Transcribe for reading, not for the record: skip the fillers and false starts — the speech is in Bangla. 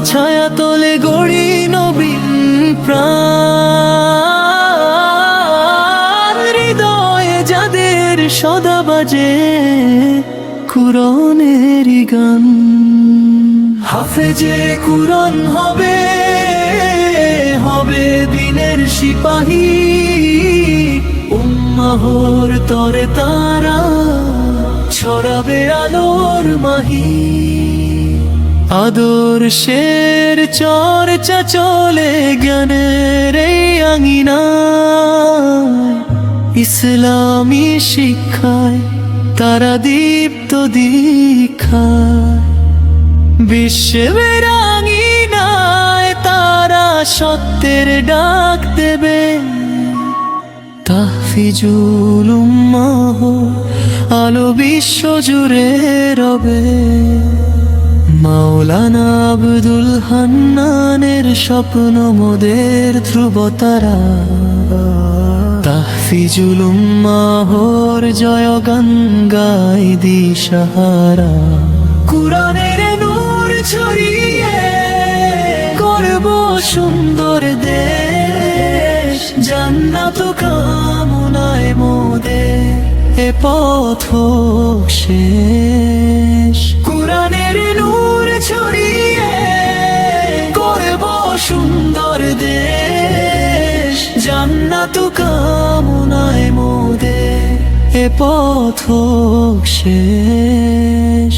ছায়া তোলে গড়ি নবীন প্রাণ, হৃদয়ে যাদের সদা বাজে কুরআনের গান। হাফেজে কুরআন হবে, হবে দিনের সিপাহী, উম্মাহর তরে তারা ছড়াবে আলোর মাহি। আদর্শের চর্চা চলে জ্ঞানের এই আঙিনায়, ইসলামী শিক্ষায় তারা দীপ্ত দীক্ষায়। বিশ্বের আঙিনায় তারা সত্যের ডাক দেবে, তাহফিজুল উম্মাহ আলো বিশ্ব জুড়ে রবে। মাওলানা আব্দুল হান্নানের স্বপ্ন মোদের ধ্রুবতারা, তাহফিজুল উম্মাহর জয়গান গায় দিশাহারা। কুরআনের নূর ছড়িয়ে করব সুন্দর দেশ, জান্নাত কামনায় মোদের এ পথ শেষ। কুরআনের নূর ছড়িয়ে করব সুন্দর দেশ, জান্নাত কামনায় মোদের এ পথ শেষ।